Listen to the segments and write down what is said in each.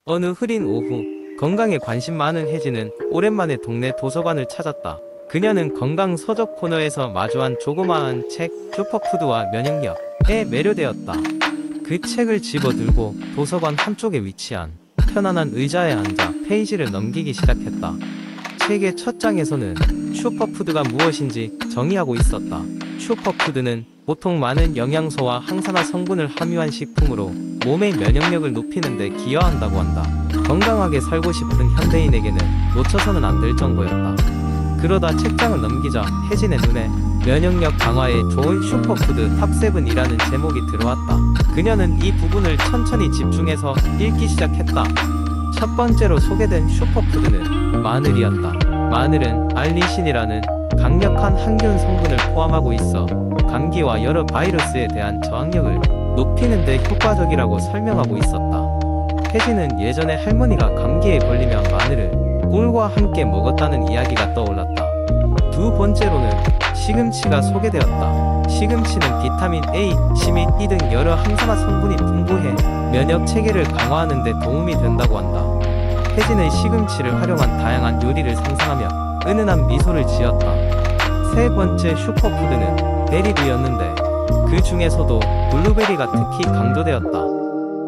어느 흐린 오후, 건강에 관심 많은 혜진은 오랜만에 동네 도서관을 찾았다. 그녀는 건강 서적 코너에서 마주한 조그마한 책 슈퍼푸드와 면역력에 매료되었다. 그 책을 집어들고 도서관 한쪽에 위치한 편안한 의자에 앉아 페이지를 넘기기 시작했다. 책의 첫 장에서는 슈퍼푸드가 무엇인지 정의하고 있었다. 슈퍼푸드는 보통 많은 영양소와 항산화 성분을 함유한 식품으로 몸의 면역력을 높이는 데 기여한다고 한다. 건강하게 살고 싶은 현대인에게는 놓쳐서는 안 될 정보였다. 그러다 책장을 넘기자 혜진의 눈에 면역력 강화에 좋은 슈퍼푸드 탑7이라는 제목이 들어왔다. 그녀는 이 부분을 천천히 집중해서 읽기 시작했다. 첫 번째로 소개된 슈퍼푸드는 마늘이었다. 마늘은 알리신이라는 강력한 항균 성분을 포함하고 있어 감기와 여러 바이러스에 대한 저항력을 높이는 데 효과적이라고 설명하고 있었다. 혜진은 예전에 할머니가 감기에 걸리면 마늘을 꿀과 함께 먹었다는 이야기가 떠올랐다. 두 번째로는 시금치가 소개되었다. 시금치는 비타민 A, C 및 E 등 여러 항산화 성분이 풍부해 면역 체계를 강화하는 데 도움이 된다고 한다. 혜진은 시금치를 활용한 다양한 요리를 상상하며 은은한 미소를 지었다. 세 번째 슈퍼푸드는 베리류였는데 그 중에서도 블루베리가 특히 강조되었다.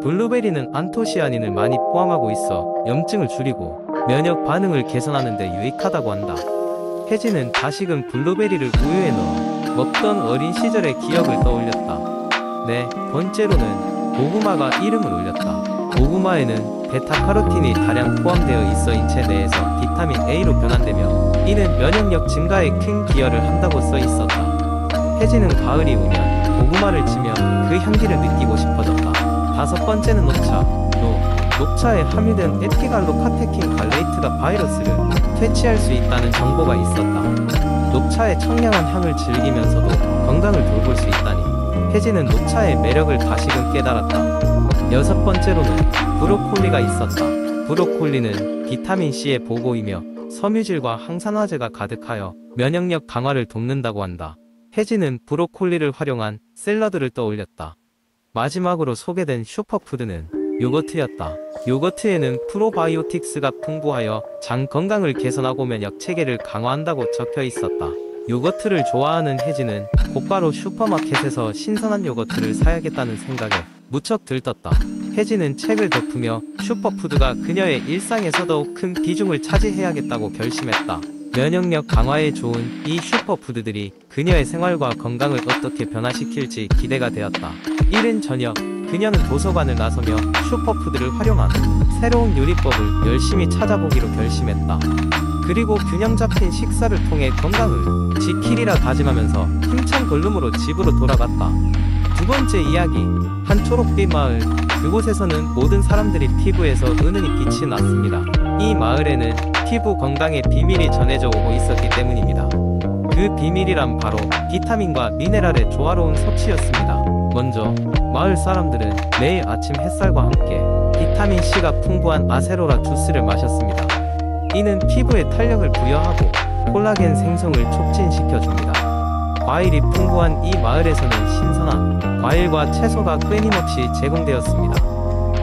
블루베리는 안토시아닌을 많이 포함하고 있어 염증을 줄이고 면역 반응을 개선하는 데 유익하다고 한다. 혜진은 다시금 블루베리를 우유에 넣어 먹던 어린 시절의 기억을 떠올렸다. 네 번째로는 고구마가 이름을 올렸다. 고구마에는 베타카로틴이 다량 포함되어 있어 인체 내에서 비타민 A로 변환되며 이는 면역력 증가에 큰 기여를 한다고 써 있었다. 혜진은 가을이 오면 고구마를 치며 그 향기를 느끼고 싶어졌다. 다섯 번째는 녹차에 함유된 에티갈로카테킨 갈레이트가 바이러스를 퇴치할 수 있다는 정보가 있었다. 녹차의 청량한 향을 즐기면서도 건강을 돌볼 수 있다니 혜진은 녹차의 매력을 다시금 깨달았다. 여섯 번째로는 브로콜리가 있었다. 브로콜리는 비타민C의 보고이며 섬유질과 항산화제가 가득하여 면역력 강화를 돕는다고 한다. 혜진은 브로콜리를 활용한 샐러드를 떠올렸다. 마지막으로 소개된 슈퍼푸드는 요거트였다. 요거트에는 프로바이오틱스가 풍부하여 장 건강을 개선하고 면역 체계를 강화한다고 적혀 있었다. 요거트를 좋아하는 혜진은 곧바로 슈퍼마켓에서 신선한 요거트를 사야겠다는 생각에 무척 들떴다. 혜진은 책을 덮으며 슈퍼푸드가 그녀의 일상에서 더욱 큰 비중을 차지해야겠다고 결심했다. 면역력 강화에 좋은 이 슈퍼푸드들이 그녀의 생활과 건강을 어떻게 변화시킬지 기대가 되었다. 이른 저녁, 그녀는 도서관을 나서며 슈퍼푸드를 활용한 새로운 요리법을 열심히 찾아보기로 결심했다. 그리고 균형 잡힌 식사를 통해 건강을 지키리라 다짐하면서 힘찬 걸음으로 집으로 돌아갔다. 두 번째 이야기, 한 초록빛 마을. 그곳에서는 모든 사람들이 피부에서 은은히 빛이 났습니다. 이 마을에는 피부 건강의 비밀이 전해져 오고 있었기 때문입니다. 그 비밀이란 바로 비타민과 미네랄의 조화로운 섭취였습니다. 먼저 마을 사람들은 매일 아침 햇살과 함께 비타민C가 풍부한 아세로라 주스를 마셨습니다. 이는 피부에 탄력을 부여하고 콜라겐 생성을 촉진시켜줍니다. 과일이 풍부한 이 마을에서는 신선한 과일과 채소가 끊임없이 제공되었습니다.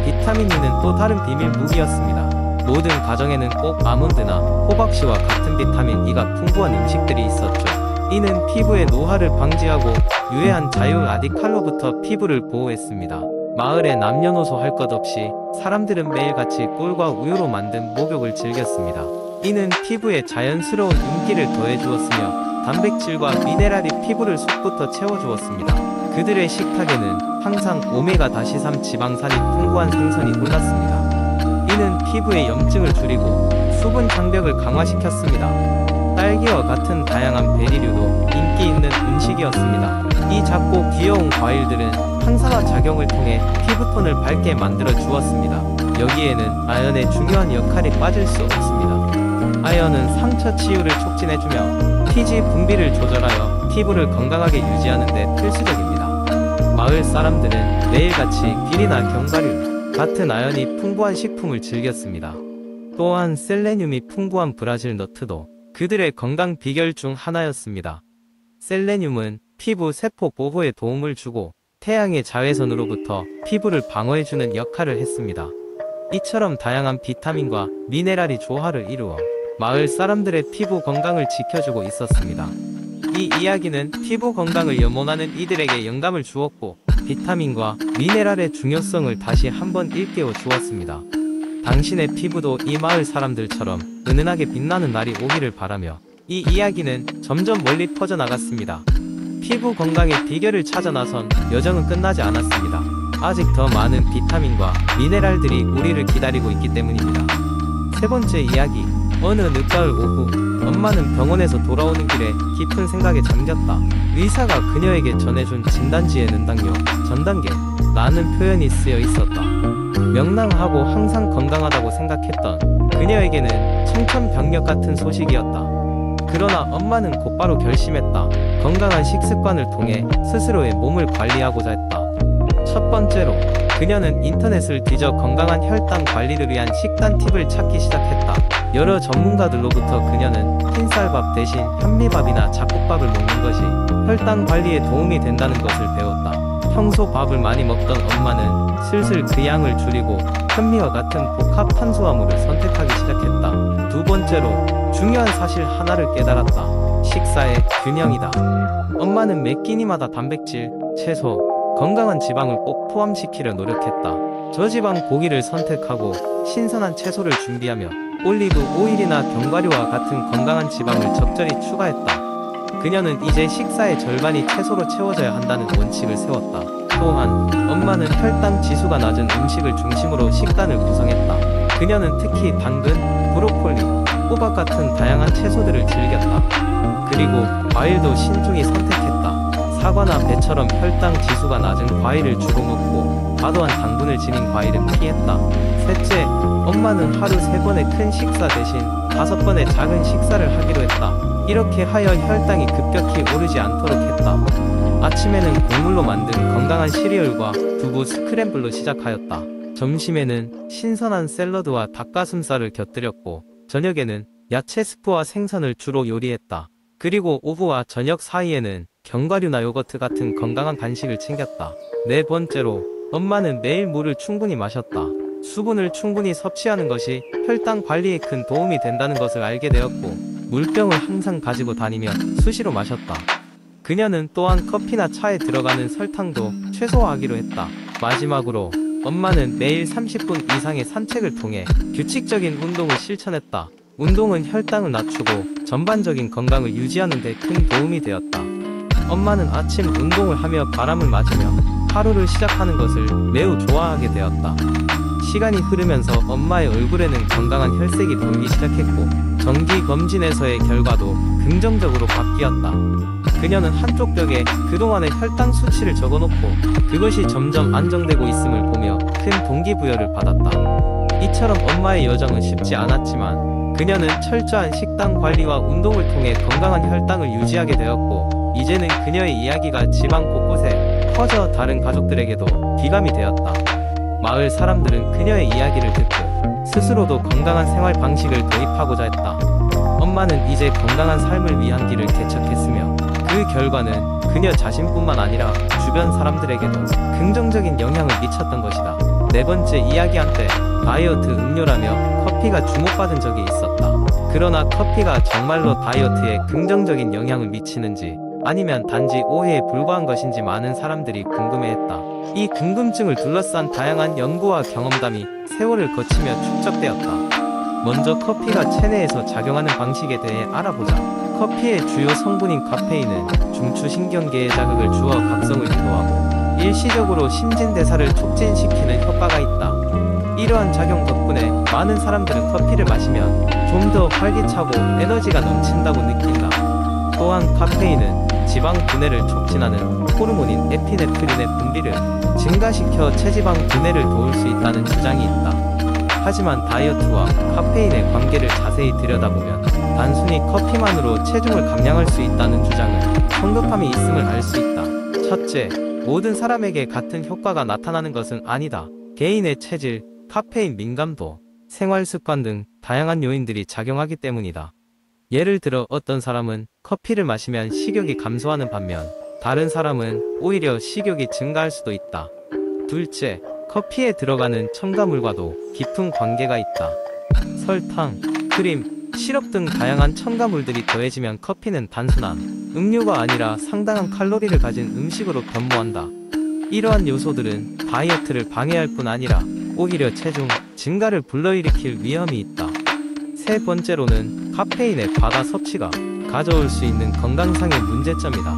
비타민 E는 또 다른 비밀 무기였습니다. 모든 가정에는 꼭 아몬드나 호박씨와 같은 비타민 E가 풍부한 음식들이 있었죠. 이는 피부의 노화를 방지하고 유해한 자유 라디칼로부터 피부를 보호했습니다. 마을에 남녀노소 할 것 없이 사람들은 매일같이 꿀과 우유로 만든 목욕을 즐겼습니다. 이는 피부에 자연스러운 윤기를 더해주었으며 단백질과 미네랄이 피부를 속부터 채워주었습니다. 그들의 식탁에는 항상 오메가-3 지방산이 풍부한 생선이 올랐습니다. 이는 피부의 염증을 줄이고 수분 장벽을 강화시켰습니다. 딸기와 같은 다양한 베리류도 인기 있는 음식이었습니다. 이 작고 귀여운 과일들은 항산화 작용을 통해 피부톤을 밝게 만들어 주었습니다. 여기에는 아연의 중요한 역할이 빠질 수 없습니다. 아연은 상처 치유를 촉진해주며 피지 분비를 조절하여 피부를 건강하게 유지하는 데 필수적입니다. 마을 사람들은 매일같이 귤이나 견과류 같은 아연이 풍부한 식품을 즐겼습니다. 또한 셀레늄이 풍부한 브라질 너트도 그들의 건강 비결 중 하나였습니다. 셀레늄은 피부 세포 보호에 도움을 주고 태양의 자외선으로부터 피부를 방어해주는 역할을 했습니다. 이처럼 다양한 비타민과 미네랄이 조화를 이루어 마을 사람들의 피부 건강을 지켜주고 있었습니다. 이 이야기는 피부 건강을 염원하는 이들에게 영감을 주었고 비타민과 미네랄의 중요성을 다시 한번 일깨워 주었습니다. 당신의 피부도 이 마을 사람들처럼 은은하게 빛나는 날이 오기를 바라며 이 이야기는 점점 멀리 퍼져나갔습니다. 피부 건강의 비결을 찾아 나선 여정은 끝나지 않았습니다. 아직 더 많은 비타민과 미네랄들이 우리를 기다리고 있기 때문입니다. 세 번째 이야기. 어느 늦가을 오후 엄마는 병원에서 돌아오는 길에 깊은 생각에 잠겼다. 의사가 그녀에게 전해준 진단지에 는당뇨 전단계 라는 표현이 쓰여 있었다. 명랑하고 항상 건강하다고 생각했던 그녀에게는 청천벽력 같은 소식이었다. 그러나 엄마는 곧바로 결심했다. 건강한 식습관을 통해 스스로의 몸을 관리하고자 했다. 첫 번째로 그녀는 인터넷을 뒤져 건강한 혈당 관리를 위한 식단 팁을 찾기 시작했다. 여러 전문가들로부터 그녀는 흰쌀밥 대신 현미밥이나 잡곡밥을 먹는 것이 혈당 관리에 도움이 된다는 것을 배웠다. 평소 밥을 많이 먹던 엄마는 슬슬 그 양을 줄이고 현미와 같은 복합 탄수화물을 선택하기 시작했다. 두 번째로 중요한 사실 하나를 깨달았다. 식사의 균형이다. 엄마는 매 끼니마다 단백질, 채소, 건강한 지방을 꼭 포함시키려 노력했다. 저지방 고기를 선택하고 신선한 채소를 준비하며 올리브 오일이나 견과류와 같은 건강한 지방을 적절히 추가했다. 그녀는 이제 식사의 절반이 채소로 채워져야 한다는 원칙을 세웠다. 또한 엄마는 혈당 지수가 낮은 음식을 중심으로 식단을 구성했다. 그녀는 특히 당근, 브로콜리, 호박 같은 다양한 채소들을 즐겼다. 그리고 과일도 신중히 선택했다. 사과나 배처럼 혈당 지수가 낮은 과일을 주로 먹고 과도한 당분을 지닌 과일은 피했다. 셋째, 엄마는 하루 3번의 큰 식사 대신 5번의 작은 식사를 하기로 했다. 이렇게 하여 혈당이 급격히 오르지 않도록 했다. 아침에는 곡물로 만든 건강한 시리얼과 두부 스크램블로 시작하였다. 점심에는 신선한 샐러드와 닭가슴살을 곁들였고 저녁에는 야채 스프와 생선을 주로 요리했다. 그리고 오후와 저녁 사이에는 견과류나 요거트 같은 건강한 간식을 챙겼다. 네 번째로 엄마는 매일 물을 충분히 마셨다. 수분을 충분히 섭취하는 것이 혈당 관리에 큰 도움이 된다는 것을 알게 되었고 물병을 항상 가지고 다니며 수시로 마셨다. 그녀는 또한 커피나 차에 들어가는 설탕도 최소화하기로 했다. 마지막으로 엄마는 매일 30분 이상의 산책을 통해 규칙적인 운동을 실천했다. 운동은 혈당을 낮추고 전반적인 건강을 유지하는 데 큰 도움이 되었다. 엄마는 아침 운동을 하며 바람을 맞으며 하루를 시작하는 것을 매우 좋아하게 되었다. 시간이 흐르면서 엄마의 얼굴에는 건강한 혈색이 돌기 시작했고 정기 검진에서의 결과도 긍정적으로 바뀌었다. 그녀는 한쪽 벽에 그동안의 혈당 수치를 적어놓고 그것이 점점 안정되고 있음을 보며 큰 동기부여를 받았다. 이처럼 엄마의 여정은 쉽지 않았지만 그녀는 철저한 식단 관리와 운동을 통해 건강한 혈당을 유지하게 되었고 이제는 그녀의 이야기가 지방 곳곳에 퍼져 다른 가족들에게도 귀감이 되었다. 마을 사람들은 그녀의 이야기를 듣고 스스로도 건강한 생활 방식을 도입하고자 했다. 엄마는 이제 건강한 삶을 위한 길을 개척했으며 그 결과는 그녀 자신뿐만 아니라 주변 사람들에게도 긍정적인 영향을 미쳤던 것이다. 네 번째 이야기. 한때 다이어트 음료라며 커피가 주목받은 적이 있었다. 그러나 커피가 정말로 다이어트에 긍정적인 영향을 미치는지 아니면 단지 오해에 불과한 것인지 많은 사람들이 궁금해했다. 이 궁금증을 둘러싼 다양한 연구와 경험담이 세월을 거치며 축적되었다. 먼저 커피가 체내에서 작용하는 방식에 대해 알아보자. 커피의 주요 성분인 카페인은 중추신경계에 자극을 주어 각성을 유도하고 일시적으로 신진대사를 촉진시키는 효과가 있다. 이러한 작용 덕분에 많은 사람들은 커피를 마시면 좀 더 활기차고 에너지가 넘친다고 느낀다. 또한 카페인은 지방 분해를 촉진하는 호르몬인 에피네프린의 분비를 증가시켜 체지방 분해를 도울 수 있다는 주장이 있다. 하지만 다이어트와 카페인의 관계를 자세히 들여다보면 단순히 커피만으로 체중을 감량할 수 있다는 주장은 성급함이 있음을 알 수 있다. 첫째, 모든 사람에게 같은 효과가 나타나는 것은 아니다. 개인의 체질, 카페인 민감도, 생활습관 등 다양한 요인들이 작용하기 때문이다. 예를 들어 어떤 사람은 커피를 마시면 식욕이 감소하는 반면 다른 사람은 오히려 식욕이 증가할 수도 있다. 둘째, 커피에 들어가는 첨가물과도 깊은 관계가 있다. 설탕, 크림, 시럽 등 다양한 첨가물들이 더해지면 커피는 단순한 음료가 아니라 상당한 칼로리를 가진 음식으로 변모한다. 이러한 요소들은 다이어트를 방해할 뿐 아니라 오히려 체중 증가를 불러일으킬 위험이 있다. 세 번째로는 카페인의 과다 섭취가 가져올 수 있는 건강상의 문제점이다.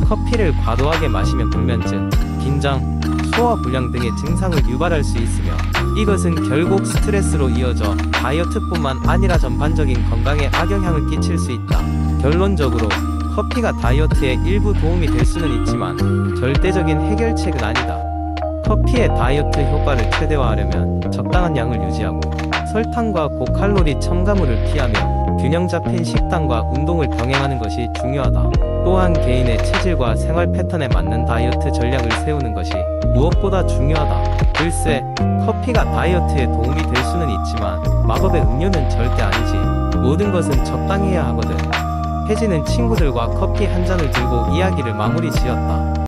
커피를 과도하게 마시면 불면증, 긴장, 소화불량 등의 증상을 유발할 수 있으며 이것은 결국 스트레스로 이어져 다이어트뿐만 아니라 전반적인 건강에 악영향을 끼칠 수 있다. 결론적으로 커피가 다이어트에 일부 도움이 될 수는 있지만 절대적인 해결책은 아니다. 커피의 다이어트 효과를 최대화하려면 적당한 양을 유지하고 설탕과 고칼로리 첨가물을 피하며 균형 잡힌 식단과 운동을 병행하는 것이 중요하다. 또한 개인의 체질과 생활 패턴에 맞는 다이어트 전략을 세우는 것이 무엇보다 중요하다. 글쎄, 커피가 다이어트에 도움이 될 수는 있지만 마법의 음료는 절대 아니지. 모든 것은 적당히 해야 하거든. 혜진은 친구들과 커피 한 잔을 들고 이야기를 마무리 지었다.